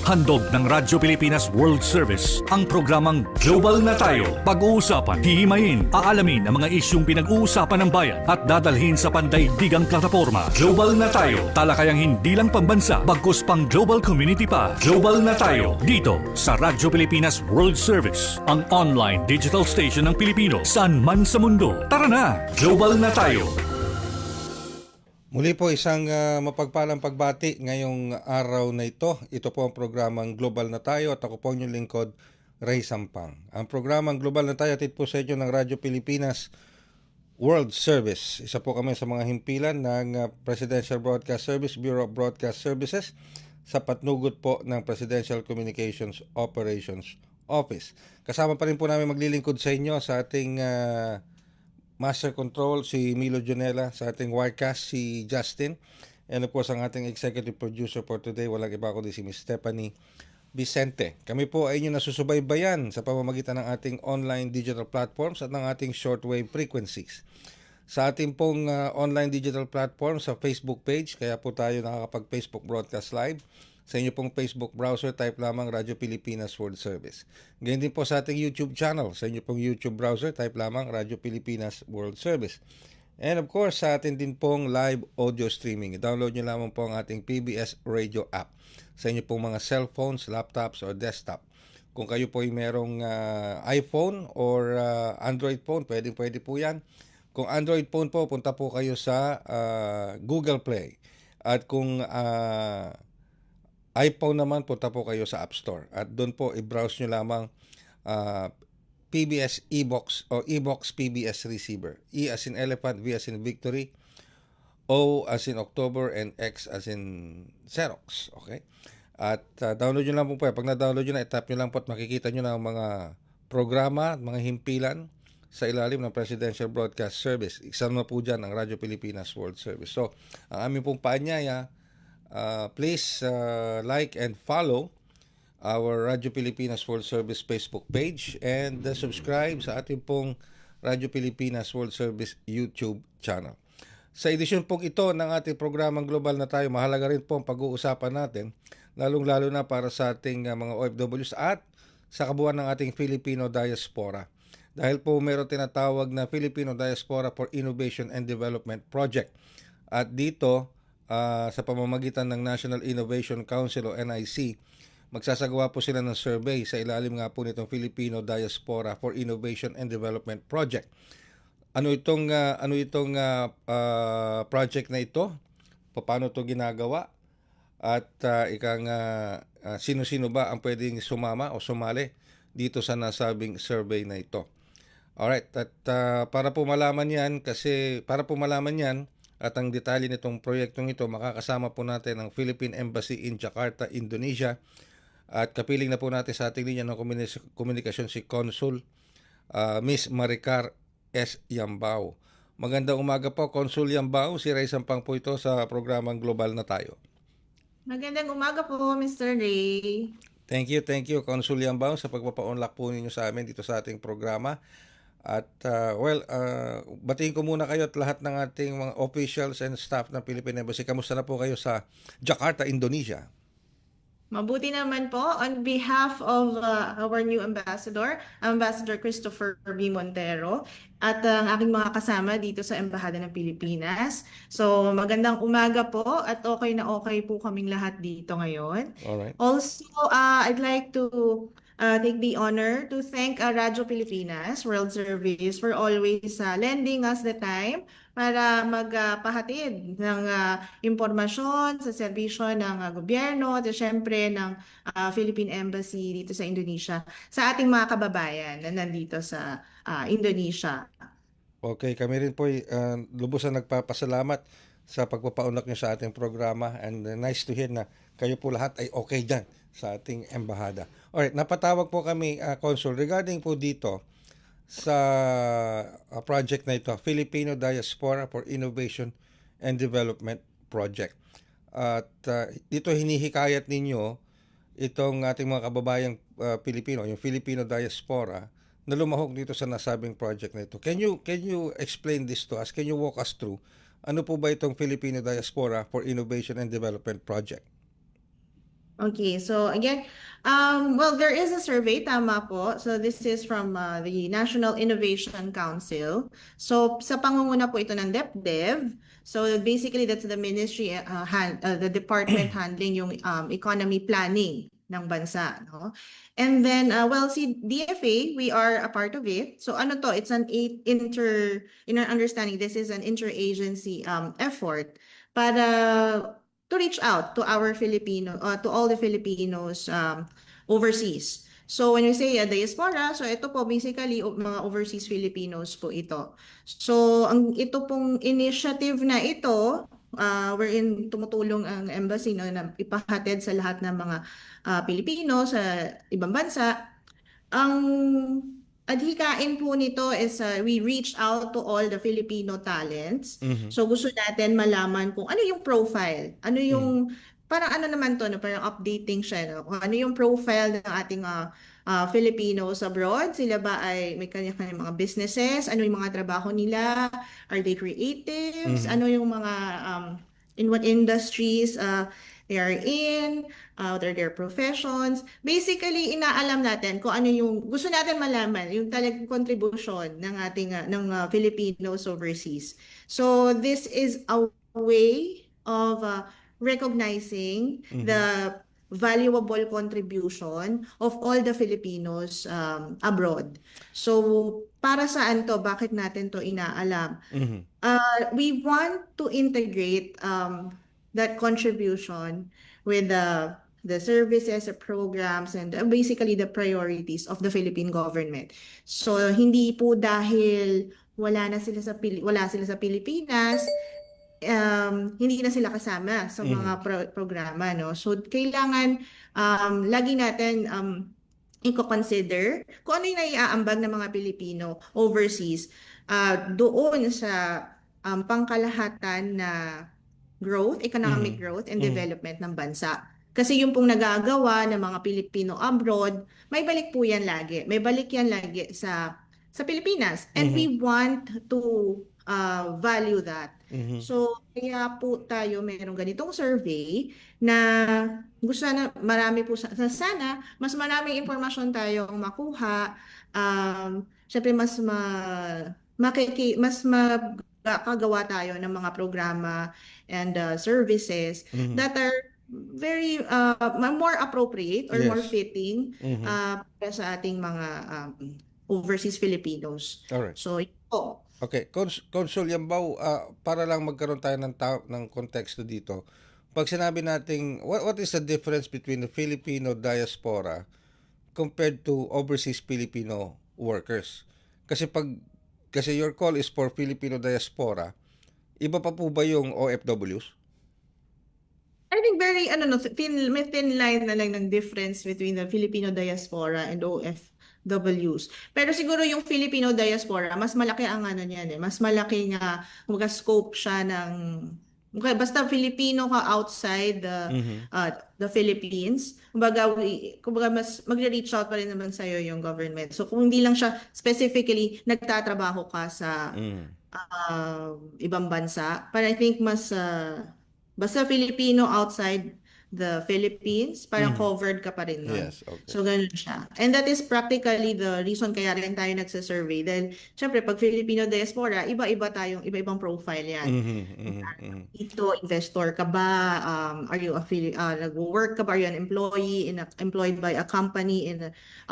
Handog ng Radyo Pilipinas World Service ang programang Global na Tayo. Pag-uusapan, hihimayin, aalamin ang mga isyung pinag-uusapan ng bayan at dadalhin sa pandaigdigang plataforma. Global na Tayo, talakayang hindi lang pambansa, bagkus pang global community pa. Global na Tayo, dito sa Radyo Pilipinas World Service, ang online digital station ng Pilipino saan man sa mundo. Tara na, Global na Tayo! Muli po isang mapagpalang pagbati ngayong araw na ito. Ito po ang programang Global na Tayo at ako po ang inyong lingkod, Ray Sampang. Ang programang Global na Tayo atid po sa inyo ng Radyo Pilipinas World Service. Isa po kami sa mga himpilan ng Presidential Broadcast Service, Bureau of Broadcast Services sa patnugot po ng Presidential Communications Operations Office. Kasama pa rin po namin maglilingkod sa inyo sa ating Master Control, si Milo Jonella, sa ating Wirecast, si Justin, and of course ang ating Executive Producer for today, walang iba kundi si Ms. Stephanie Vicente. Kami po ay inyong nasusubaybayan sa pamamagitan ng ating online digital platforms at ng ating shortwave frequencies. Sa ating pong online digital platform sa Facebook page, kaya po tayo nakakapag-Facebook broadcast live. Sa inyo pong Facebook browser, type lamang Radyo Pilipinas World Service. Ganyan din po sa ating YouTube channel. Sa inyo pong YouTube browser, type lamang Radyo Pilipinas World Service. And of course, sa atin din pong live audio streaming. I-download nyo lamang po ang ating PBS Radio app sa inyo pong mga cellphones, laptops, or desktop. Kung kayo po ay merong iPhone or Android phone, pwede po yan. Kung Android phone po, punta po kayo sa Google Play. At kung iPhone naman, punta po kayo sa App Store. At doon po, i-browse nyo lamang PBS e-box o e-box PBS receiver. E as in elephant, V as in victory, O as in October, and X as in Xerox. Okay? At download nyo lang po. Pag na-download nyo na, itap nyo lang po at makikita nyo na ang mga programa at mga himpilan sa ilalim ng Presidential Broadcast Service. Isa na po dyan ang Radyo Pilipinas World Service. So, ang aming pong paanyaya, please like and follow our Radyo Pilipinas World Service Facebook page and subscribe sa ating pong Radyo Pilipinas World Service YouTube channel. Sa edisyon pong ito ng ating programang Global na Tayo, mahalaga rin po ang pag-uusapan natin, lalong-lalo na para sa ating mga OFWs at sa kabuuan ng ating Filipino Diaspora. Dahil po meron tinatawag na Filipino Diaspora for Innovation and Development Project. At dito, sa pamamagitan ng National Innovation Council o NIC, magsasagawa po sila ng survey sa ilalim nga po nitong Filipino Diaspora for Innovation and Development Project. Ano itong project na ito? Paano ito ginagawa? At sino-sino ba ang pwedeng sumama o sumali dito sa nasabing survey na ito? Alright, at para po malaman yan, at ang detalye nitong proyektong ito, makakasama po natin ang Philippine Embassy in Jakarta, Indonesia. At kapiling na po natin sa ating linya ng komunikasyon si Consul Miss Maricar S. Yambao. Magandang umaga po, Consul Yambao. Si Ray Sampang po ito sa programang Global na Tayo. Magandang umaga po, Mr. Ray. Thank you, Consul Yambao, sa pagpapa-unlock po ninyo sa amin dito sa ating programa. At batiin ko muna kayo at lahat ng ating mga officials and staff ng Philippine Embassy. Kamusta na po kayo sa Jakarta, Indonesia? Mabuti naman po. On behalf of our new ambassador, Ambassador Christopher B. Montero, at ang aking mga kasama dito sa Embahada ng Pilipinas. So magandang umaga po at okay na okay po kaming lahat dito ngayon. Alright. Also, I'd like to take the honor to thank Radyo Pilipinas World Service for always lending us the time para magpahatid ng impormasyon sa serbisyo ng gobyerno at syempre ng Philippine Embassy dito sa Indonesia sa ating mga kababayan na nandito sa Indonesia. Okay, kami rin po lubusan nagpapasalamat sa pagpapaunlak niyo sa ating programa, and nice to hear na kayo po lahat ay okay dyan sa ating embahada. Alright, napatawag po kami, Consul, regarding po dito sa project na ito, Filipino Diaspora for Innovation and Development Project. At dito hinihikayat ninyo itong ating mga kababayang Pilipino, yung Filipino Diaspora, na lumahok dito sa nasabing project na ito. Can you explain this to us? Can you walk us through? Ano po ba itong Filipino Diaspora for Innovation and Development Project? Okay, so again, well, there is a survey, tama po. So this is from the National Innovation Council. So sa pangunguna po ito ng DepDev. So basically, that's the ministry, the department handling yung economy planning ng bansa, no? And then, well, si DFA, we are a part of it. So ano to? It's in our understanding, this is an interagency effort para to reach out to our to all the Filipinos overseas. So when we say diaspora, so ito po basically mga overseas Filipinos po ito. So ito pong initiative na ito, wherein tumutulong ang embassy no, na ipahatid sa lahat ng mga Pilipino sa ibang bansa. Ang adhikain po nito is we reach out to all the Filipino talents. So gusto natin malaman kung ano yung profile, ano yung parang ano naman to, no? Parang updating siya, no? Kung ano yung profile ng ating Filipinos abroad. Sila ba ay may kanya-kanya mga businesses? Ano yung mga trabaho nila? Are they creatives? Ano yung mga in what industries they are in? What are their professions? Basically, inaalam natin kung ano yung gusto natin malaman, yung talagang contribution ng ating Filipinos overseas. So this is a way of recognizing the valuable contribution of all the Filipinos abroad. So para saan to? Bakit natin to inaalam? We want to integrate that contribution with the services, the programs, and basically the priorities of the Philippine government. So hindi po dahil wala sila sa Pilipinas, hindi na sila kasama sa mga programa, no? So kailangan lagi natin i-consider kung ano yung naiaambag ng mga Pilipino overseas doon sa pangkalahatan na growth, economic growth and development ng bansa. Kasi yung pong nagagawa ng mga Pilipino abroad, may balik po yan lagi. May balik yan lagi sa Pilipinas. And we want to value that. So, kaya po tayo mayroong ganitong survey na gusto na marami po sana mas maraming impormasyon tayong makuha. Syempre mas makagawa tayo ng mga programa and services that are very more appropriate or more fitting para sa ating mga overseas Filipinos. Alright. So, ito. Okay, Consul Yambao, para lang magkaroon tayo ng konteksto dito. Pag sinabi nating what is the difference between the Filipino diaspora compared to overseas Filipino workers? Kasi your call is for Filipino diaspora, iba pa po ba yung OFWs? I think very may thin line na lang ng difference between the Filipino diaspora and OFWs. Pero siguro yung Filipino diaspora, mas malaki ang niyan eh. Mas malaki nga kumbaga scope siya ng basta Filipino ka outside the Philippines. Kumbaga mas magre-reach out pa rin naman sa iyo yung government. So kung hindi lang siya specifically nagtatrabaho ka sa ibang bansa, but I think mas basta Filipino outside the Philippines, parang covered ka pa rin nun. Yes, okay. So, ganun siya. And that is practically the reason kaya rin tayo nagsasurvey. Dahil, syempre, pag Filipino diaspora, iba-ibang profile yan. Ito, investor ka ba? Are you nag-work ka ba? Are you an employee employed by a company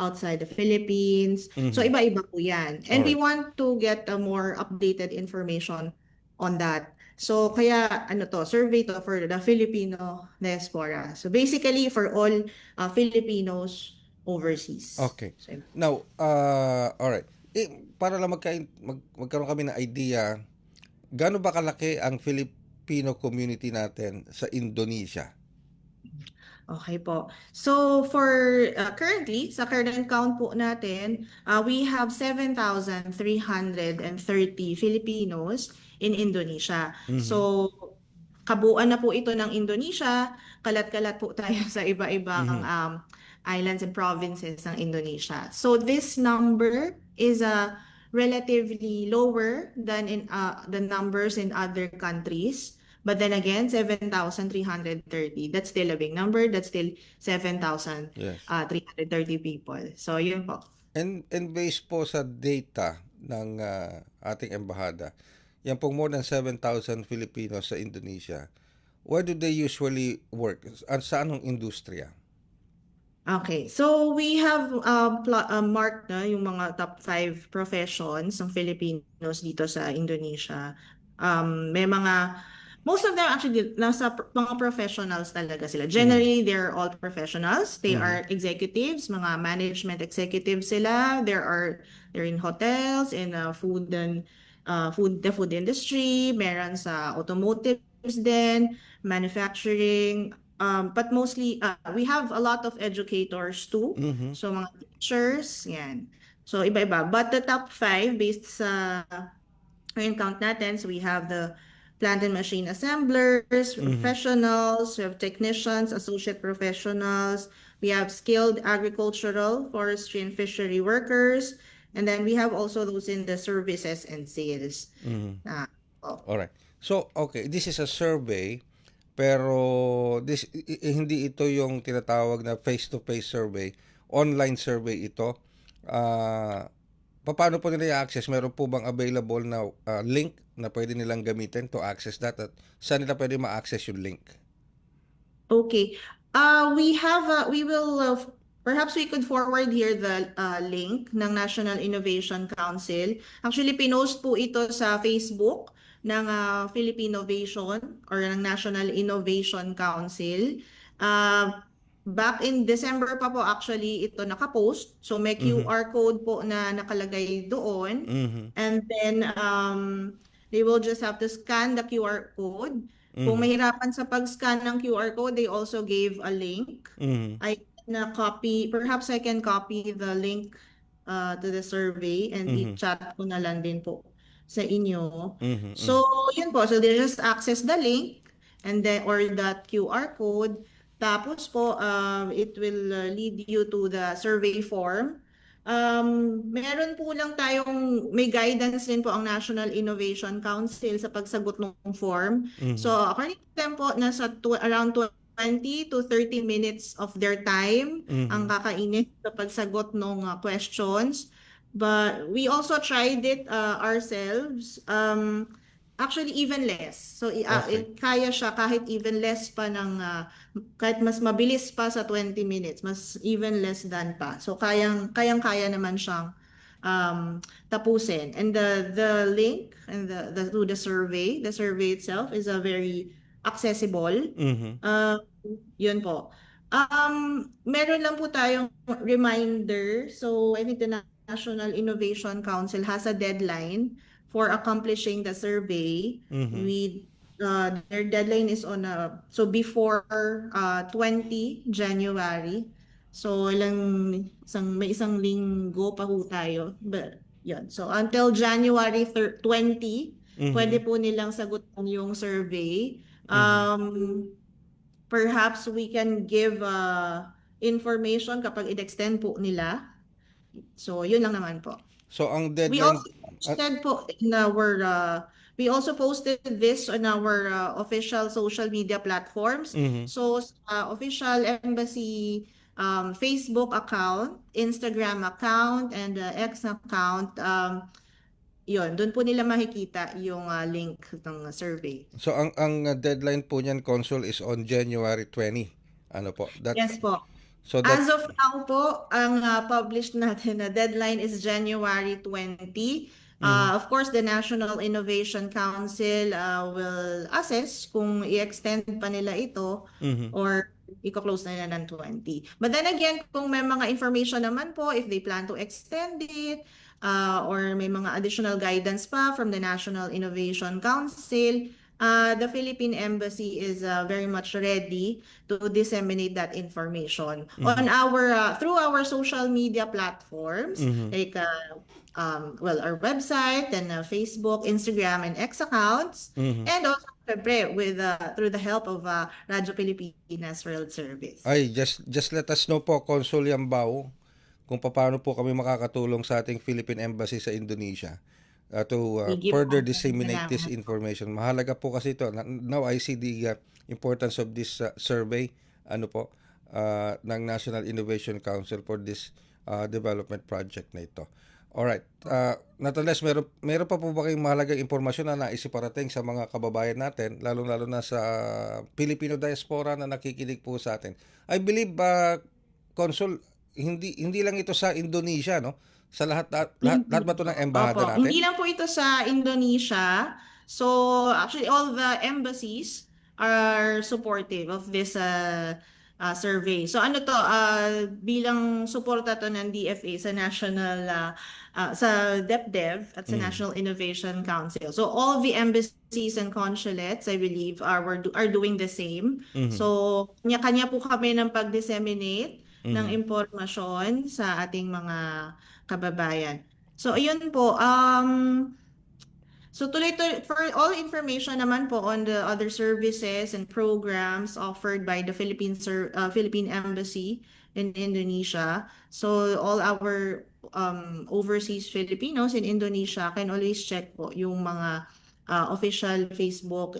outside the Philippines? So, iba-iba po yan. And we want to get a more updated information on that. So, kaya survey to for the Filipino diaspora. So, basically, for all Filipinos overseas. Okay. So, Now, alright. Para lang magkaroon kami ng idea, gaano ba kalaki ang Filipino community natin sa Indonesia? Okay po. So, for currently, sa current count po natin, we have 7,330 Filipinos in Indonesia. So, kabuuan na po ito ng Indonesia. Kalat-kalat po tayo sa iba-ibang islands and provinces ng Indonesia. So, this number is relatively lower than in the numbers in other countries. But then again, 7,330. That's still a big number. That's still 7,330 Yes. people. So yun po. And based po sa data ng ating embahada, yan pong more than 7,000 Filipinos sa Indonesia, where do they usually work? Saan ang industriya? Okay, so we have marked na yung mga top 5 professions ng Filipinos dito sa Indonesia. May mga, most of them actually, nasa mga professionals talaga sila. Generally, they're all professionals. They are executives, mga management executives sila. They're in hotels, in food and the food industry, meron sa automotives din, manufacturing. But mostly, we have a lot of educators too. Mhm. So, mga teachers, yan. So, iba-iba. But the top 5, based sa yung count natin, so we have the plant and machine assemblers, professionals, we have technicians, associate professionals, we have skilled agricultural, forestry, and fishery workers, and then we have also those in the services and sales. Alright. So, okay, this is a survey, pero hindi ito yung tinatawag na face-to-face survey. Online survey ito. Paano po nila i-access? Meron po bang available na link na pwede nilang gamitin to access that? At saan nila pwede ma-access yung link? Okay. We will, perhaps we could forward here the link ng National Innovation Council. Actually, pinost po ito sa Facebook ng Philippine Innovation or ng National Innovation Council. Back in December pa po actually ito nakapost. So may QR code po na nakalagay doon. And then they will just have to scan the QR code. Kung mahirapan sa pag-scan ng QR code, they also gave a link. Perhaps I can copy the link to the survey and i-chat ko na lang din po sa inyo. So, yun po. So, they just access the link and then or that QR code. Tapos po, it will lead you to the survey form. Meron po lang tayong, may guidance din po ang National Innovation Council sa pagsagot ng form. So, according to them po, nasa around 20 to 30 minutes of their time ang kakainin sa pagsagot ng questions. But we also tried it ourselves. Actually, even less. So, kaya siya kahit even less pa ng, kahit mas mabilis pa sa 20 minutes, mas even less than pa. So, kayang-kaya naman siyang tapusin. And the link and to the survey itself is a very accessible. Yun po. Meron lang po tayong reminder. So, I think the National Innovation Council has a deadline for accomplishing the survey. Their deadline is on before 20 January. So may isang linggo pa po tayo. But yun. So until January 20, pwede po nilang sagutin yung survey. Perhaps we can give information kapag i-extend po nila. So yun lang naman po. So, ang We deadline... also posted po in our we also posted this on our official social media platforms. So official embassy Facebook account, Instagram account, and X account, yun, doon po nila makikita yung link ng survey. So, ang deadline po niyan, Consul, is on January 20. Ano po? Yes po. So As of now po, ang published natin na deadline is January 20. Of course, the National Innovation Council will assess kung i-extend pa nila ito or i-close na nila ng 20. But then again, kung may mga information naman po, if they plan to extend it, or may mga additional guidance pa from the National Innovation Council, the Philippine Embassy is very much ready to disseminate that information on through our social media platforms, like our website and Facebook, Instagram, and X accounts, and also through the help of Radyo Pilipinas World Service. Ay, just let us know po, Consul Yambao, kung paano po kami makakatulong sa ating Philippine Embassy sa Indonesia. to Sige further po. disseminate this Salamat. information. Mahalaga po kasi ito. Now I see the importance of this survey ng National Innovation Council for this development project na ito. Alright. Nonetheless, meron pa po ba kayong mahalagang impormasyon na naisiparating sa mga kababayan natin, lalo-lalo na sa Filipino diaspora na nakikinig po sa atin? I believe, Consul, hindi lang ito sa Indonesia, no? Sa lahat ba ito ng embahada Opo, natin? hindi lang po ito sa Indonesia. So, actually, all the embassies are supportive of this survey. So, ano to, bilang suporta to ng DFA sa national, sa DepDev at sa National Innovation Council. So, all the embassies and consulates, I believe, are doing the same. So, kanya-kanya po kami ng pag-disseminate ng impormasyon sa ating mga kababayan. So, ayun po. So, tuloy-tuloy, for all information naman po on the other services and programs offered by the Philippine Embassy in Indonesia. So, all our overseas Filipinos in Indonesia can always check po yung mga official Facebook,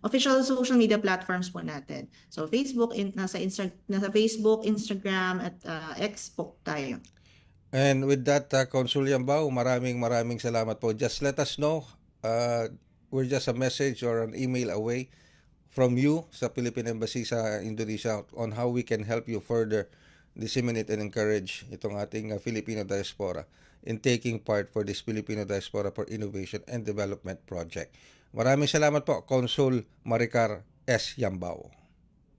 official social media platforms po natin. So, Facebook, nasa Facebook, Instagram, at X po tayo. And with that, Consul Yambao, maraming salamat po. Just let us know. We're just a message or an email away from you sa Philippine Embassy sa Indonesia on how we can help you further disseminate and encourage itong ating Filipino diaspora in taking part for this Filipino Diaspora for Innovation and Development Project. Maraming salamat po, Consul Maricar S. Yambao.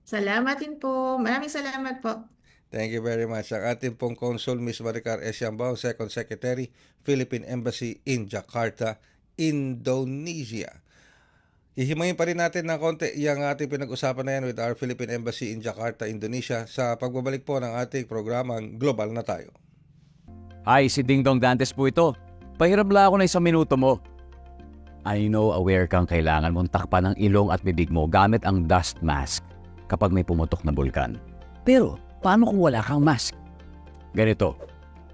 Salamat din po. Maraming salamat po. Thank you very much. Ang ating pong Consul, Ms. Maricar S. Yambao, Second Secretary, Philippine Embassy in Jakarta, Indonesia. Hihimayin pa rin natin ng konti yung ating pinag-usapan na yan with our Philippine Embassy in Jakarta, Indonesia sa pagbabalik po ng ating programang Global na Tayo. Hi, si Ding Dong Dantes po ito. Pahiram lang ako na 1 minuto mo. I know aware kang kailangan mong takpan ng ilong at bibig mo gamit ang dust mask kapag may pumutok na bulkan. Pero, paano kung wala kang mask? Ganito,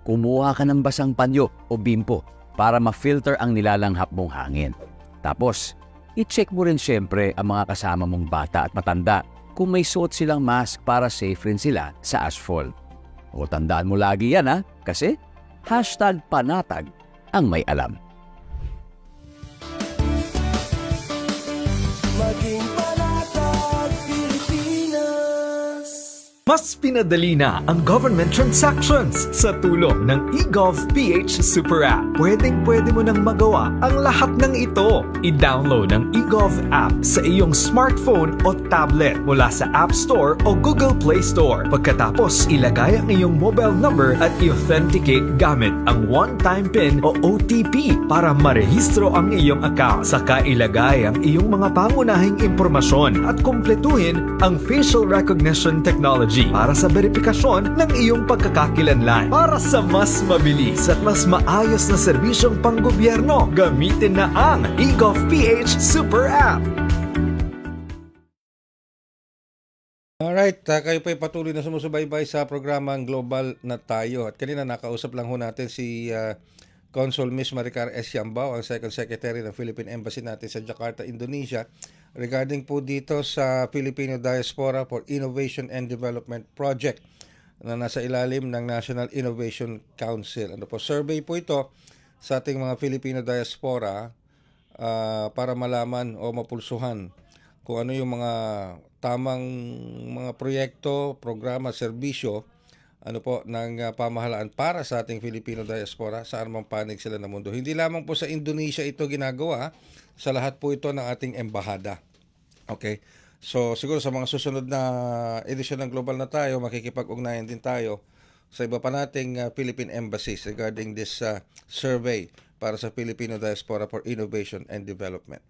kumuha ka ng basang panyo o bimpo para ma-filter ang nilalanghap mong hangin. Tapos, i-check mo rin syempre ang mga kasama mong bata at matanda kung may suot silang mask para safe rin sila sa asphalt. O tandaan mo lagi yan kasi #panatag ang may alam. Maging panatag Pilipinas. Mas pinadali na ang government transactions sa tulong ng eGovPH Super App. Pwedeng-pwede mo nang magawa ang lahat ng ito. I-download ang eGov app sa iyong smartphone o tablet mula sa App Store o Google Play Store. Pagkatapos, ilagay ang iyong mobile number at i-authenticate gamit ang one-time PIN o OTP para marehistro ang iyong account. Saka ilagay ang iyong mga pangunahing impormasyon at kumpletuhin ang facial recognition technology para sa verifikasyon ng iyong pagkakakilanlan. Para sa mas mabilis at mas maayos na serbisyong panggobyerno, gamitin na ang eGovPH Super App. Alright, kayo po ay patuloy na sumusubaybay sa programang Global na Tayo. At kanina nakausap lang ho natin si Consul Ms. Maricar S. Yambao, ang Second Secretary ng Philippine Embassy natin sa Jakarta, Indonesia, regarding po dito sa Filipino Diaspora for Innovation and Development Project na nasa ilalim ng National Innovation Council. Survey po ito sa ating mga Filipino Diaspora para malaman o mapulsuhan kung ano yung mga tamang mga proyekto, programa, serbisyo ng pamahalaan para sa ating Filipino Diaspora saan mang panig sila ng mundo. Hindi lamang po sa Indonesia ito ginagawa, sa lahat po ito ng ating embahada. Okay? So siguro sa mga susunod na edisyon ng Global na Tayo, makikipag-ugnayan din tayo sa iba pa nating Philippine embassies regarding this survey para sa Filipino Diaspora for Innovation and Development.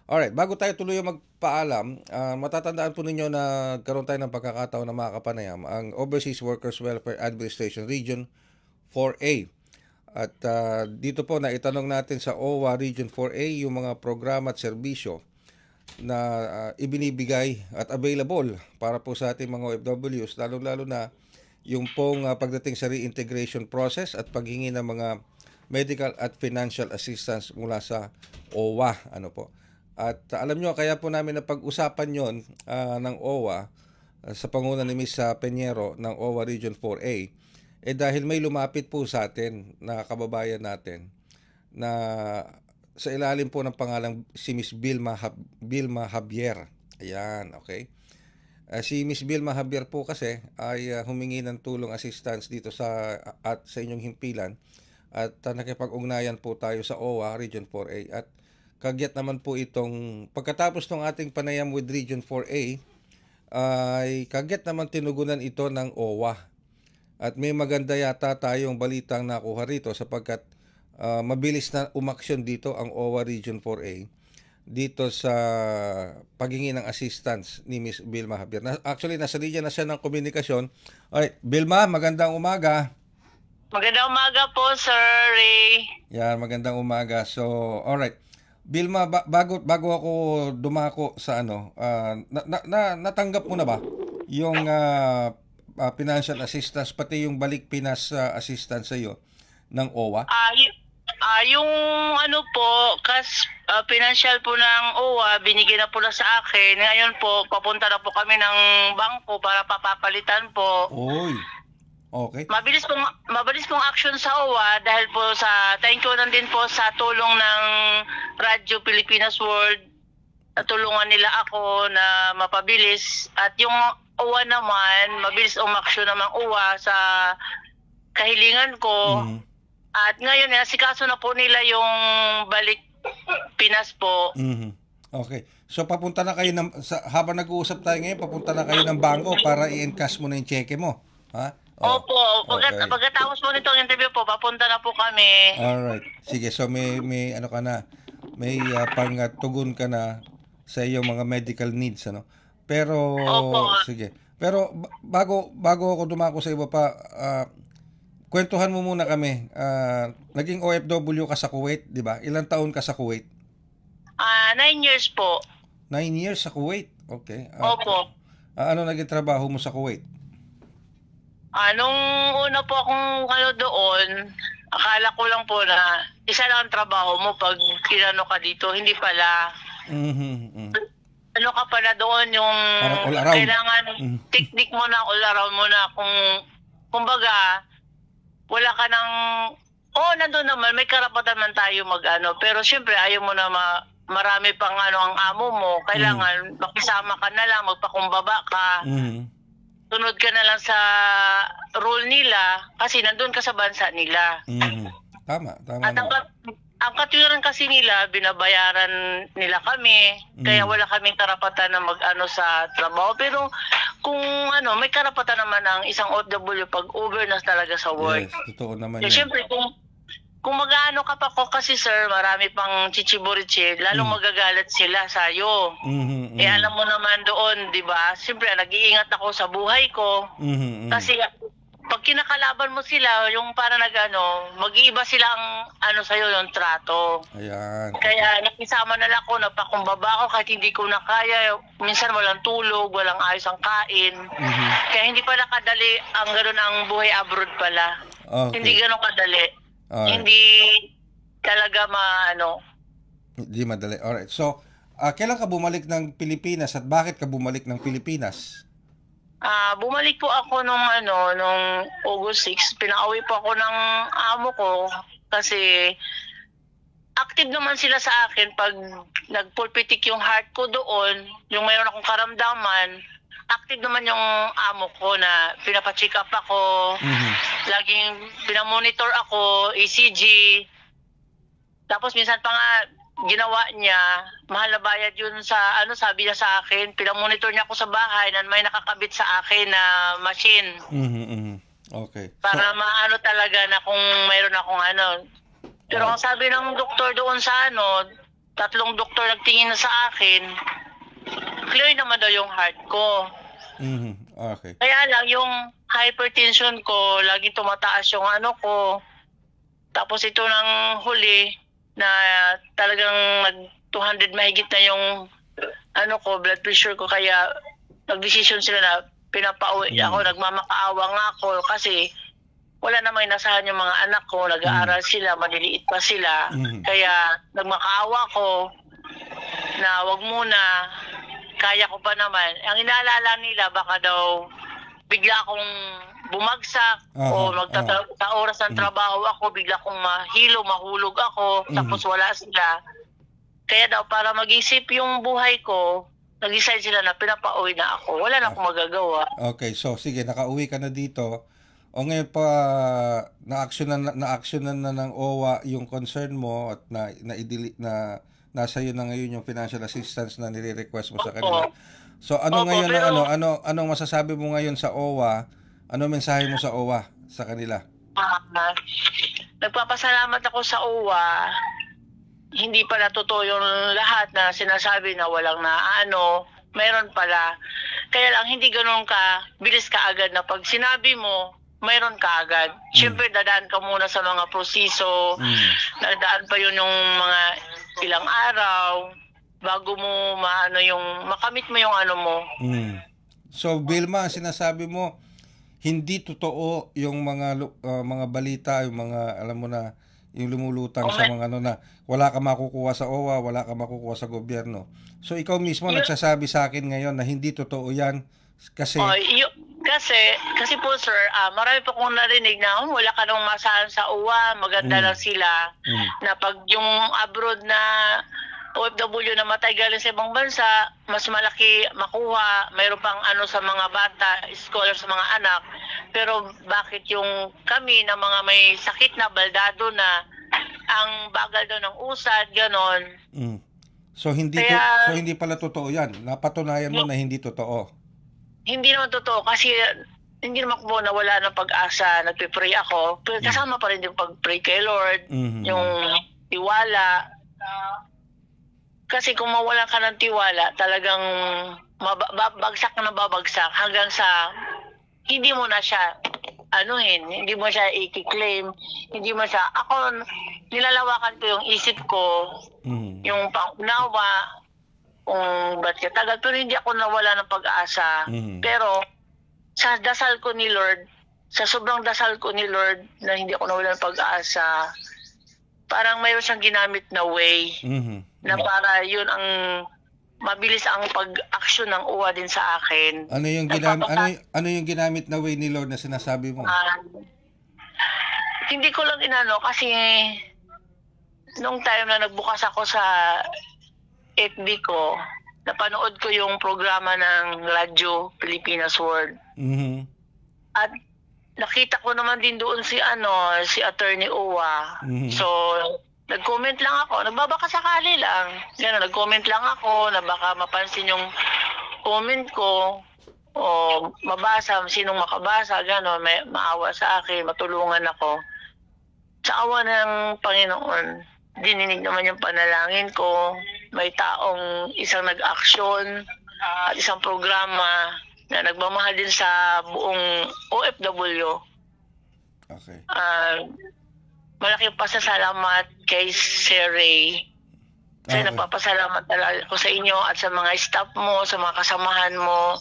Alright, bago tayo tuloy magpaalam, matatandaan po ninyo na karoon tayo ng pagkakataon na makakapanayam ang Overseas Workers Welfare Administration Region 4A. At dito po na itanong natin sa OWA Region 4A yung mga programa at serbisyo na ibinibigay at available para po sa ating mga OFWs, lalo-lalo na yung pong pagdating sa reintegration process at paghingi ng mga medical at financial assistance mula sa OWA. Ano po. At alam nyo, kaya po namin napag-usapan yon ng OWA sa panguna ni Ms. Peñero ng OWA Region 4A, dahil may lumapit po sa atin na kababayan natin na sa ilalim po ng pangalang si Ms. Vilma Javier. Ayan, okay. Si Ms. Vilma Javier po kasi ay humingi ng tulong assistance dito sa inyong himpilan, at nakipag-ugnayan po tayo sa OWA Region 4A, at kagyat naman po itong pagkatapos ng ating panayam with Region 4A ay kagyat naman tinugunan ito ng OWA. At may maganda yata tayong balitang nakuha rito, sapagkat mabilis na umaksyon dito ang OWA Region 4A dito sa paghingi ng assistance ni Ms. Vilma Javier. Actually, nasa linya na siya ng komunikasyon. Alright, Vilma, magandang umaga. Magandang umaga po, Sir Ray. Yan, magandang umaga. So, alright. Vilma, bago ako dumako sa natanggap mo na ba yung financial assistance, pati yung balik Pinas assistance sa iyo ng OWA? Yung financial po ng OWA, binigyan na po na sa akin. Ngayon po, papunta na po kami ng bangko para papapalitan po. Oy. Okay. Mabilis pong action sa OWA dahil po thank you lang din po sa tulong ng Radyo Pilipinas World. Natulungan nila ako na mapabilis, at yung OWA naman, mabilis umaksyon naman OWA sa kahilingan ko. Mhm. At ngayon, nasikaso na po nila yung balik Pinas po. Mhm. Okay. So papunta na kayo habang nag-uusap tayo ngayon, papunta na kayo ng bangko para i-encash mo na yung cheque mo. Ha? Oh, Opo, okay. pagkatapos po nitong interview po, papunta na po kami. Alright. Sige, so may ano ka na, may pangtugon ka na sa iyong mga medical needs, ano? Pero Opo. sige. Pero bago ako dumako sa iba pa, kwentuhan mo muna kami. Naging OFW ka sa Kuwait, 'di ba? Ilang taon ka sa Kuwait? 9 years po. 9 years sa Kuwait. Okay. Opo. Ano naging trabaho mo sa Kuwait? Nung una po akong doon, akala ko lang po na isa lang ang trabaho mo pag kinano ka dito. Hindi pala. Mhm. Ano ka pala doon, yung Parang all around. kailangan technique mo na, all around mo na. Kumbaga, wala ka ng, nandun naman, may karapatan man tayo pero syempre ayaw mo na marami pang ang amo mo. Kailangan makisama ka na lang, magpakumbaba ka. Mhm. Tunod ka na lang sa rule nila kasi nandun ka sa bansa nila. Mhm. Tama At naman. ang katwiran kasi nila, binabayaran nila kami, kaya wala kaming karapatan na sa trabaho. Pero kung may karapatan naman ang isang OFW pag over na talaga sa work. Yes, totoo naman Eh, yan. syempre, kung mag-ano ka pa ko kasi sir, marami pang chichiburichi, lalong magagalit sila sa'yo. Mhm. Eh alam mo naman doon, di ba? Siyempre, nag-iingat ako sa buhay ko. Mhm. Kasi pag kinakalaban mo sila, yung para mag-iiba silang sa'yo yung trato. Ayan. Kaya nakisama na lang ako, napakumbaba ako kahit hindi ko na kaya. Minsan walang tulog, walang ayos ang kain. Mhm. Kaya hindi pala kadali ang gano'n ang buhay abroad pala. Okay. Hindi gano'n kadali. Alright. Hindi talaga Hindi madali. Alright. So, kailan ka bumalik ng Pilipinas at bakit ka bumalik ng Pilipinas? Bumalik po ako nung August 6. Pinauwi po ako ng amo ko kasi active naman sila sa akin pag nagpulpitik yung heart ko doon, yung mayroon akong karamdaman. Active naman yung amo ko na pinapacheck up ako, laging pinamonitor ako, ECG. Tapos minsan pa nga ginawa niya, mahal na bayad yun sa sabi niya sa akin, pinamonitor niya ako sa bahay na may nakakabit sa akin na machine. Okay. Para talaga na kung mayroon akong Pero ang sabi ng doktor doon sa 3 doktor nagtingin na sa akin, clear naman daw yung heart ko. Okay. Kaya lang yung hypertension ko, laging tumataas yung ko. Tapos ito ng huli na talagang 200 mahigit na yung blood pressure ko, kaya nagdesisyon sila na pinapauwi ako, nagmamakaawa nga ako kasi wala namang inasahan yung mga anak ko, nag-aaral sila, maliliit pa sila. Kaya nagmakaawa ko na wag muna, kaya ko pa naman. Ang inaalala nila, baka daw bigla akong bumagsak o sa oras ng trabaho ako, bigla akong mahulog ako, tapos wala sila. Kaya daw, para mag-isip yung buhay ko, nag-decide sila na pinapauwi na ako. Wala na akong magagawa. Okay, so sige, nakauwi ka na dito. O ngayon pa, na-actionan na ng OWA yung concern mo at nasa iyo na ngayon yung financial assistance na nire-request mo sa kanila. So ano Opo, ngayon pero- anong masasabi mo ngayon sa OWA? Ano mensahe mo sa OWA sa kanila? Nagpapasalamat ako sa OWA. Hindi pala totoo yung lahat na sinasabi na walang mayroon pala. Kaya lang hindi ganoon ka bilis ka agad na pag sinabi mo, mayroon ka agad. Siyempre dadaan ka muna sa mga proseso. Dadaan pa yun yung mga ilang araw bago mo makamit mo yung mo. So Vilma, ang sinasabi mo, hindi totoo yung mga balita, yung mga alam mo na yung lumulutang sa mga na wala ka makukuha sa OWA, wala ka makukuha sa gobyerno. So ikaw mismo nagsasabi sa akin ngayon na hindi totoo 'yan kasi kasi po sir, marami po kong narinig na wala ka nang masahan sa OWA, maganda lang sila na pag yung abroad na OFW na matay galing sa ibang bansa, mas malaki makuha, mayroon pang sa mga bata, scholar sa mga anak. Pero bakit yung kami na mga may sakit na, baldado na, ang bagal daw ng usad, ganon. So hindi Kaya- hindi pala totoo 'yan. Napatunayan mo na hindi totoo. Hindi naman totoo kasi hindi naman ako nawala ng pag-asa, nagpe-pray ako. Pero kasama pa rin yung pag-pray kay Lord, yung tiwala. Kasi kung mawala ka ng tiwala, talagang babagsak na babagsak hanggang sa hindi mo na siya hindi mo siya i-claim, hindi mo siya, ako nilalawakan ko yung isip ko, yung pangunawa, kung ba't tagal, pero hindi ako nawala ng pag-asa. Pero sa dasal ko ni Lord, sa sobrang dasal ko ni Lord na hindi ako nawala ng pag-asa, parang mayroon siyang ginamit na way na para yun ang mabilis ang pag-action ng uwa din sa akin. Ano yung ginamit na way ni Lord na sinasabi mo? Hindi ko lang kasi nung time na nagbukas ako sa FB ko, napanood ko yung programa ng Radyo Pilipinas World. At nakita ko naman din doon si Attorney Uwa. So nag-comment lang ako, nagbabaka sakali lang. Nag-comment lang ako na baka mapansin yung comment ko o mabasa, sinong makabasa, may maawa sa akin, matulungan ako. Sa awa ng Panginoon, dininig naman yung panalangin ko. May taong isang nag-action at isang programa na nagmamahal din sa buong OFW. Okay. Malaking pasasalamat kay Sir Ray. Kasi nagpapasalamat talaga ako sa inyo at sa mga staff mo, sa mga kasamahan mo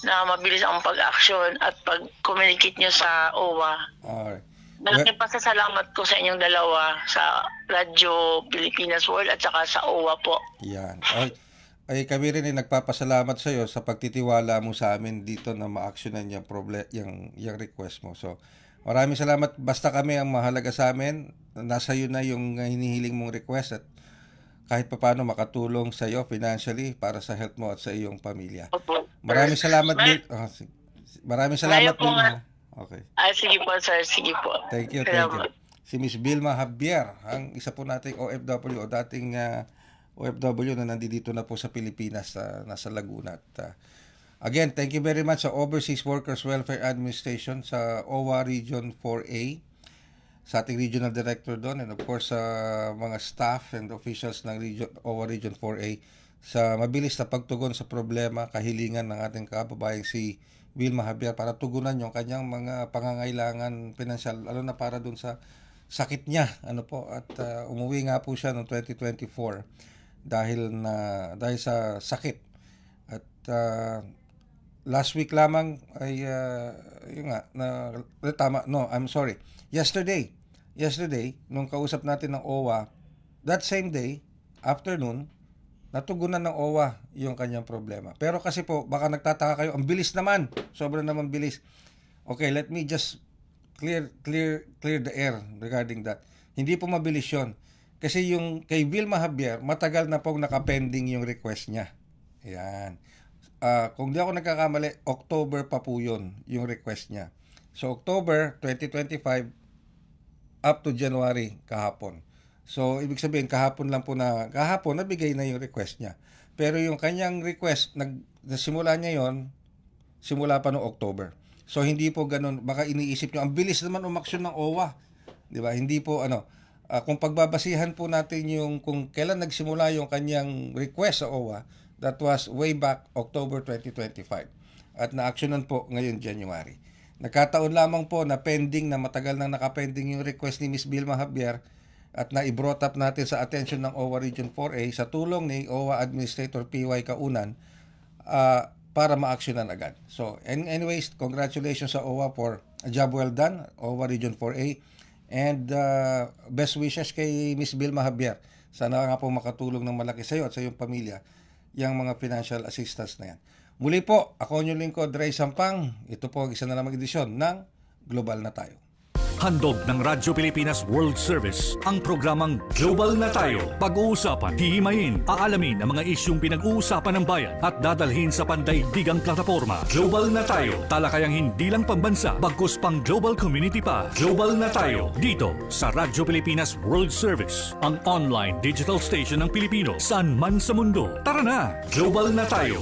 na mabilis ang pag-action at pag-communicate nyo sa OWA. Alright. Malaking pasasalamat ko sa inyong dalawa sa Radyo Pilipinas World at saka sa OWA po. Yan. Ay kami rin ay nagpapasalamat sa iyo sa pagtitiwala mo sa amin dito na ma-actionan yung request mo. So, maraming salamat. Basta kami ang mahalaga sa amin. Nasa iyo na yung hinihiling mong request at kahit papaano makatulong sa iyo financially para sa health mo at sa iyong pamilya. Opo. Maraming salamat, Bill. Maraming salamat, Ngayon po Bill. nga. Okay. Sige po, sir. Sige po. Thank you. Salamat. Si Miss Vilma Javier, ang isa po nating OFW o dating OFW na nandito na po sa Pilipinas, nasa Laguna. At, again, thank you very much sa Overseas Workers Welfare Administration sa OWA Region 4A, sa ating Regional Director doon, and of course sa mga staff and officials ng OWA Region 4A sa mabilis na pagtugon sa problema, kahilingan ng ating kababayang si Vilma Javier para tugunan yung kanyang mga pangangailangan pinansyal, na para dun sa sakit niya, at umuwi nga po siya noong 2024 dahil sa sakit. At last week lamang ay yun nga tama, no, I'm sorry. Yesterday nung kausap natin ng OWA, that same day afternoon, natugunan ng OWA yung kanyang problema. Pero kasi po baka nagtataka kayo, ang bilis naman, sobrang naman bilis. Okay, let me just clear the air regarding that. Hindi po mabilis yun. Kasi yung kay Vilma Javier, matagal na pong nakapending yung request niya. Ayan. Kung di ako nagkakamali, October pa po yun, yung request niya. So, October 2025 up to January kahapon. So, ibig sabihin, kahapon nabigay na yung request niya. Pero yung kanyang request, nasimula niya yon simula pa noong October. So, hindi po ganun. Baka iniisip nyo, ang bilis naman umaksyon ng OWA. Di ba? Hindi po, kung pagbabasihan po natin yung kung kailan nagsimula yung kanyang request sa OWA, that was way back October 2025. At na-actionan po ngayon January. Nagkataon lamang po na pending, na matagal nang nakapending yung request ni Ms. Vilma Javier at na-i-brought up natin sa attention ng OWA Region 4A sa tulong ni OWA Administrator PY Kaunan para ma-actionan agad. So, anyways, congratulations sa OWA for a job well done, OWA Region 4A. And best wishes kay Ms. Vilma Javier. Sana nga po makatulong ng malaki sa iyo at sa iyong pamilya yung mga financial assistance na yan. Muli po, ako yung lingkod, Ray Sampang. Ito po ang isa na namang edisyon ng Global na Tayo. Handog ng Radyo Pilipinas World Service ang programang Global na Tayo. Pag-uusapan, hihimayin, aalamin ang mga isyung pinag-uusapan ng bayan at dadalhin sa pandaigdigang plataforma. Global na Tayo, talakayang hindi lang pambansa, bagkus pang global community pa. Global na Tayo, dito sa Radyo Pilipinas World Service, ang online digital station ng Pilipino saan man sa mundo. Tara na, Global na Tayo.